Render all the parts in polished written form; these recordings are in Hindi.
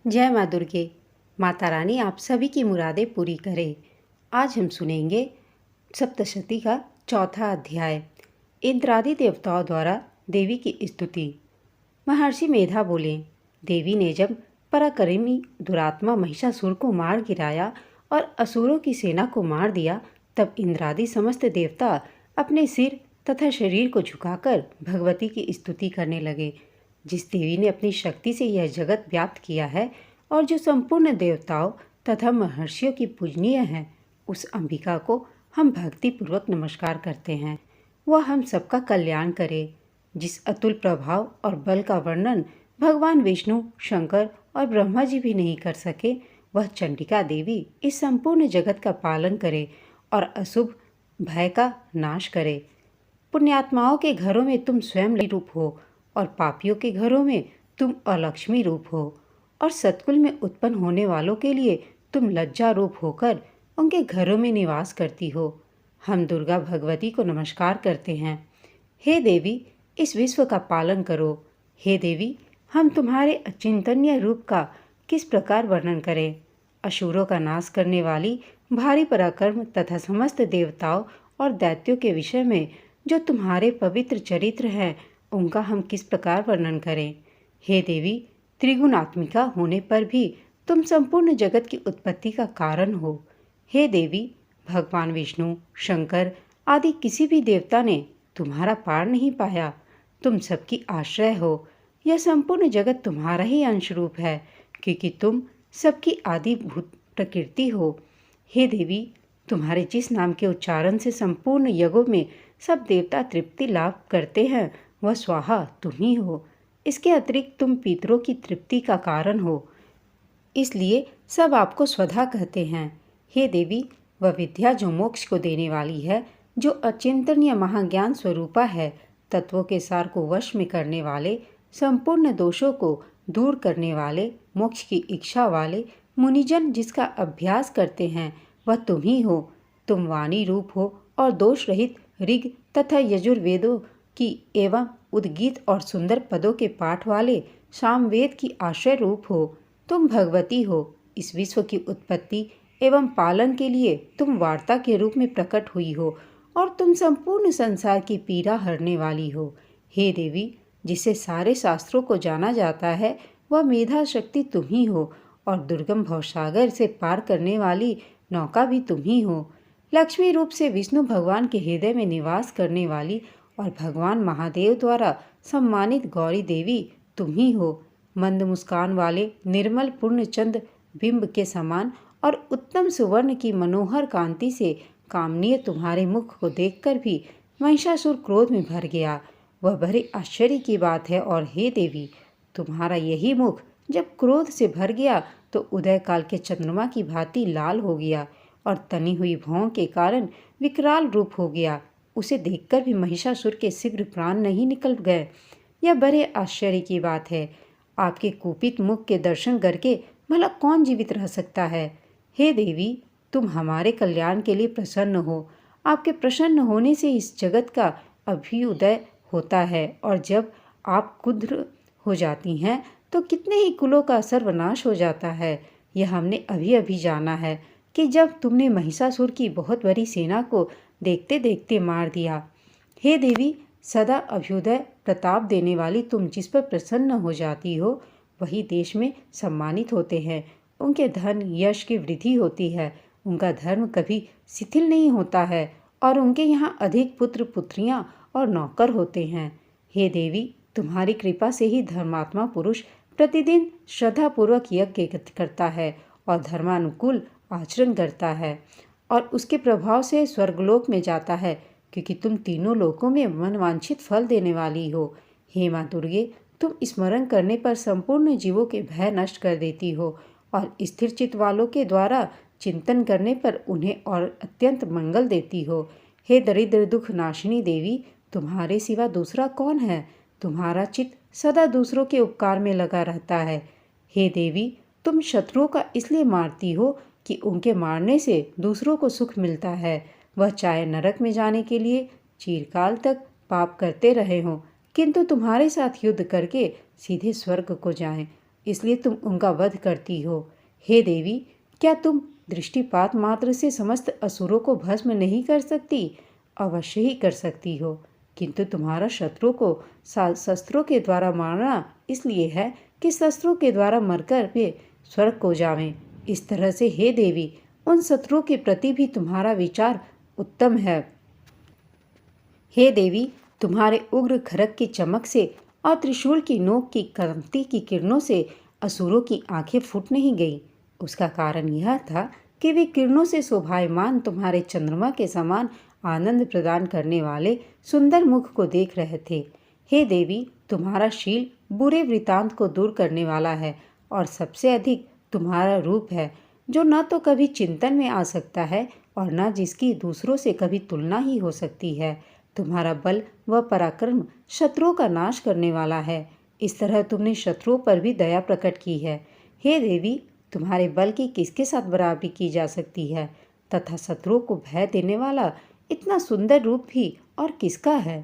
जय माँ दुर्गे। माता रानी आप सभी की मुरादें पूरी करे। आज हम सुनेंगे सप्तशती का चौथा अध्याय, इंद्रादि देवताओं द्वारा देवी की स्तुति। महर्षि मेधा बोले, देवी ने जब पराक्रमी दुरात्मा महिषासुर को मार गिराया और असुरों की सेना को मार दिया, तब इंद्रादि समस्त देवता अपने सिर तथा शरीर को झुकाकर भगवती की स्तुति करने लगे। जिस देवी ने अपनी शक्ति से यह जगत व्याप्त किया है और जो संपूर्ण देवताओं तथा महर्षियों की पूजनीय है, उस अंबिका को हम भक्तिपूर्वक नमस्कार करते हैं। वह हम सबका कल्याण करे। जिस अतुल प्रभाव और बल का वर्णन भगवान विष्णु, शंकर और ब्रह्मा जी भी नहीं कर सके, वह चंडिका देवी इस संपूर्ण जगत का पालन करे और अशुभ भय का नाश करे। पुण्यात्माओं के घरों में तुम स्वयं रूप हो और पापियों के घरों में तुम अलक्ष्मी रूप हो और सतकुल में उत्पन्न होने वालों के लिए तुम लज्जा रूप होकर उनके घरों में निवास करती हो। हम दुर्गा भगवती को नमस्कार करते हैं। हे देवी, इस विश्व का पालन करो। हे देवी, हम तुम्हारे अचिंतनीय रूप का किस प्रकार वर्णन करें। असुरों का नाश करने वाली भारी पराक्रम तथा समस्त देवताओं और दैत्यों के विषय में जो तुम्हारे पवित्र चरित्र हैं, उनका हम किस प्रकार वर्णन करें। हे देवी, त्रिगुणात्मिका होने पर भी तुम संपूर्ण जगत की उत्पत्ति का कारण हो। हे देवी, भगवान विष्णु, शंकर आदि किसी भी देवता ने तुम्हारा पार नहीं पाया। तुम सबकी आश्रय हो। यह संपूर्ण जगत तुम्हारा ही अंश रूप है, क्योंकि तुम सबकी आदिभूत प्रकृति हो। हे देवी, तुम्हारे जिस नाम के उच्चारण से संपूर्ण यज्ञों में सब देवता तृप्ति लाभ करते हैं, वह स्वाहा तुम ही हो। इसके अतिरिक्त तुम पितरों की तृप्ति का कारण हो, इसलिए सब आपको स्वधा कहते हैं। हे देवी, वह विद्या जो मोक्ष को देने वाली है, जो अचिंतनीय महाज्ञान स्वरूपा है, तत्वों के सार को वश में करने वाले, संपूर्ण दोषों को दूर करने वाले, मोक्ष की इच्छा वाले मुनिजन जिसका अभ्यास करते हैं, वह तुम ही हो। तुम वाणी रूप हो और दोष रहित ऋग तथा यजुर्वेदों की एवं उद्गीत और सुंदर पदों के पाठ वाले सामवेद की आश्रय रूप हो। तुम भगवती हो। इस विश्व की उत्पत्ति एवं पालन के लिए तुम वार्ता के रूप में प्रकट हुई हो और तुम संपूर्ण संसार की पीड़ा हरने वाली हो। हे देवी, जिसे सारे शास्त्रों को जाना जाता है, वह मेधा शक्ति तुम ही हो और दुर्गम भवसागर से पार करने वाली नौका भी तुम ही हो। लक्ष्मी रूप से विष्णु भगवान के हृदय में निवास करने वाली और भगवान महादेव द्वारा सम्मानित गौरी देवी तुम ही हो। मंद मुस्कान वाले निर्मल पूर्णचंद्र बिंब के समान और उत्तम सुवर्ण की मनोहर कांति से कामनीय तुम्हारे मुख को देखकर भी महिषासुर क्रोध में भर गया। वह बड़े आश्चर्य की बात है। और हे देवी, तुम्हारा यही मुख जब क्रोध से भर गया तो उदय काल के चंद्रमा की भांति लाल हो गया और तनी हुई भौं के कारण विकराल रूप हो गया। उसे देखकर भी महिषासुर के शीघ्र प्राण नहीं निकल गए। यह बड़े आश्चर्य की बात है। आपके कुपित मुख के दर्शन करके भला कौन जीवित रह सकता है। हे देवी, तुम हमारे कल्याण के लिए प्रसन्न हो। आपके प्रसन्न होने से इस जगत का अभ्युदय होता है और जब आप क्रुद्ध हो जाती हैं तो कितने ही कुलों का सर्वनाश हो जाता है। यह हमने अभी अभी जाना है कि जब तुमने महिषासुर की बहुत बड़ी सेना को देखते देखते मार दिया। हे देवी, सदा अभ्युदय प्रताप देने वाली तुम जिस पर प्रसन्न हो जाती हो, वही देश में सम्मानित होते हैं। उनके धन यश की वृद्धि होती है। उनका धर्म कभी शिथिल नहीं होता है और उनके यहाँ अधिक पुत्र पुत्रियाँ और नौकर होते हैं। हे देवी, तुम्हारी कृपा से ही धर्मात्मा पुरुष प्रतिदिन श्रद्धापूर्वक यज्ञ करता है और धर्मानुकूल आचरण करता है और उसके प्रभाव से स्वर्गलोक में जाता है, क्योंकि तुम तीनों लोकों में मनवांछित फल देने वाली हो। हे माँ दुर्गे, तुम स्मरण करने पर संपूर्ण जीवों के भय नष्ट कर देती हो और स्थिर चित्त वालों के द्वारा चिंतन करने पर उन्हें और अत्यंत मंगल देती हो। हे दरिद्र दुख नाशिनी देवी, तुम्हारे सिवा दूसरा कौन है। तुम्हारा चित्त सदा दूसरों के उपकार में लगा रहता है। हे देवी, तुम शत्रुओं का इसलिए मारती हो कि उनके मारने से दूसरों को सुख मिलता है। वह चाहे नरक में जाने के लिए चिरकाल तक पाप करते रहे हों, किंतु तुम्हारे साथ युद्ध करके सीधे स्वर्ग को जाएं। इसलिए तुम उनका वध करती हो। हे देवी, क्या तुम दृष्टिपात मात्र से समस्त असुरों को भस्म नहीं कर सकती? अवश्य ही कर सकती हो, किंतु तुम्हारा शत्रु को शस्त्रों के द्वारा मारना इसलिए है कि शस्त्रों के द्वारा मरकर वे स्वर्ग को जावें। इस तरह से हे देवी, उन शत्रुओं के प्रति भी तुम्हारा विचार उत्तम है। हे देवी, तुम्हारे उग्र खड्ग की चमक से और त्रिशूल की नोक की क्रांति की किरणों से असुरों की आंखें फूट नहीं गई। उसका कारण यह था कि वे किरणों से शोभायमान तुम्हारे चंद्रमा के समान आनंद प्रदान करने वाले सुंदर मुख को देख रहे थे। हे देवी, तुम्हारा शील बुरे वृतांत को दूर करने वाला है और सबसे अधिक तुम्हारा रूप है, जो न तो कभी चिंतन में आ सकता है और न जिसकी दूसरों से कभी तुलना ही हो सकती है। तुम्हारा बल व पराक्रम शत्रुओं का नाश करने वाला है। इस तरह तुमने शत्रुओं पर भी दया प्रकट की है। हे देवी, तुम्हारे बल की किसके साथ बराबरी की जा सकती है, तथा शत्रुओं को भय देने वाला इतना सुंदर रूप भी और किसका है?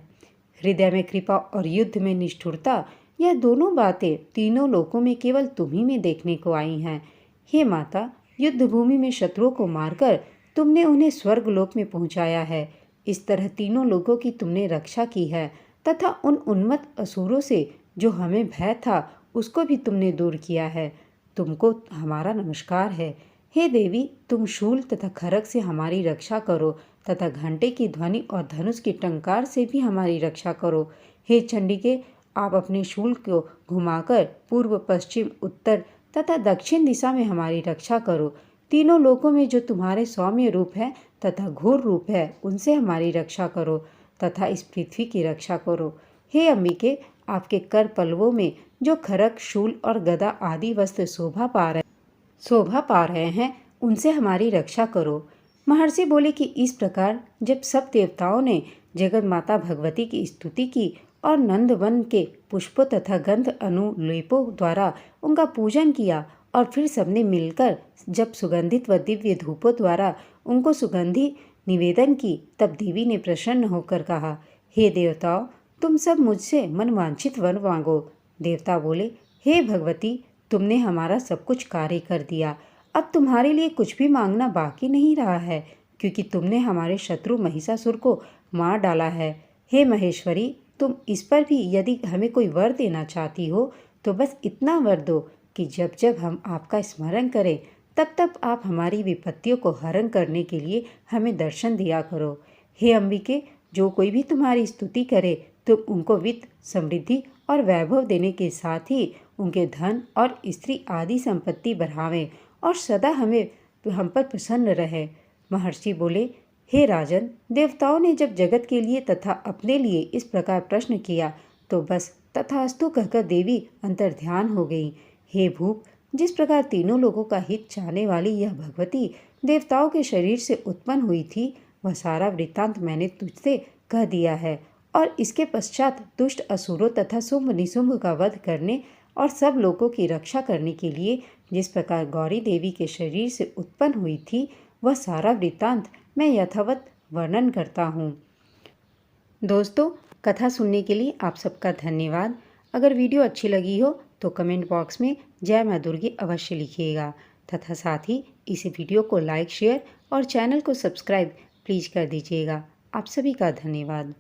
हृदय में कृपा और युद्ध में निष्ठुरता, यह दोनों बातें तीनों लोकों में केवल तुम्ही में देखने को आई हैं। हे माता, युद्ध भूमि में शत्रुओं को मारकर तुमने उन्हें स्वर्ग लोक में पहुंचाया है। इस तरह तीनों लोगों की तुमने रक्षा की है तथा उन उन्मत्त असुरों से जो हमें भय था उसको भी तुमने दूर किया है। तुमको हमारा नमस्कार है। हे देवी, तुम शूल तथा खड्ग से हमारी रक्षा करो तथा घंटे की ध्वनि और धनुष की टंकार से भी हमारी रक्षा करो। हे चंडिके, आप अपने शूल को घुमाकर पूर्व, पश्चिम, उत्तर तथा दक्षिण दिशा में हमारी रक्षा करो। तीनों लोकों में जो तुम्हारे सौम्य रूप है तथा घोर रूप है, उनसे हमारी रक्षा करो तथा इस पृथ्वी की रक्षा करो। हे अंबिके, आपके कर पल्लवों में जो खड्ग, शूल और गदा आदि वस्त्र शोभा पा रहे हैं, उनसे हमारी रक्षा करो। महर्षि बोले कि इस प्रकार जब सब देवताओं ने जगत माता भगवती की स्तुति की और नंदवन के पुष्पों तथा गंध अनुलेपों द्वारा उनका पूजन किया और फिर सबने मिलकर जब सुगंधित व दिव्य धूपों द्वारा उनको सुगंधि निवेदन की, तब देवी ने प्रसन्न होकर कहा, हे देवताओं, तुम सब मुझसे मनवांछित वर मांगो। देवता बोले, हे भगवती, तुमने हमारा सब कुछ कार्य कर दिया। अब तुम्हारे लिए कुछ भी मांगना बाकी नहीं रहा है, क्योंकि तुमने हमारे शत्रु महिषासुर को मार डाला है। हे महेश्वरी, तुम इस पर भी यदि हमें कोई वर देना चाहती हो तो बस इतना वर दो कि जब जब हम आपका स्मरण करें तब तब आप हमारी विपत्तियों को हरण करने के लिए हमें दर्शन दिया करो। हे अंबिके, जो कोई भी तुम्हारी स्तुति करे तुम उनको वित्त, समृद्धि और वैभव देने के साथ ही उनके धन और स्त्री आदि संपत्ति बढ़ावें और सदा हम पर प्रसन्न रहे। महर्षि बोले, हे राजन, देवताओं ने जब जगत के लिए तथा अपने लिए इस प्रकार प्रश्न किया तो बस तथास्तु कहकर देवी अंतर्ध्यान हो गई। हे भूप, जिस प्रकार तीनों लोगों का हित चाहने वाली यह भगवती देवताओं के शरीर से उत्पन्न हुई थी, वह सारा वृत्तांत मैंने तुझसे कह दिया है। और इसके पश्चात दुष्ट असुरों तथा शुंभ निशुंभ का वध करने और सब लोगों की रक्षा करने के लिए जिस प्रकार गौरी देवी के शरीर से उत्पन्न हुई थी, वह सारा वृत्तांत मैं यथावत वर्णन करता हूँ। दोस्तों, कथा सुनने के लिए आप सबका धन्यवाद। अगर वीडियो अच्छी लगी हो तो कमेंट बॉक्स में जय माँ दुर्गे अवश्य लिखिएगा तथा साथ ही इस वीडियो को लाइक, शेयर और चैनल को सब्सक्राइब प्लीज़ कर दीजिएगा। आप सभी का धन्यवाद।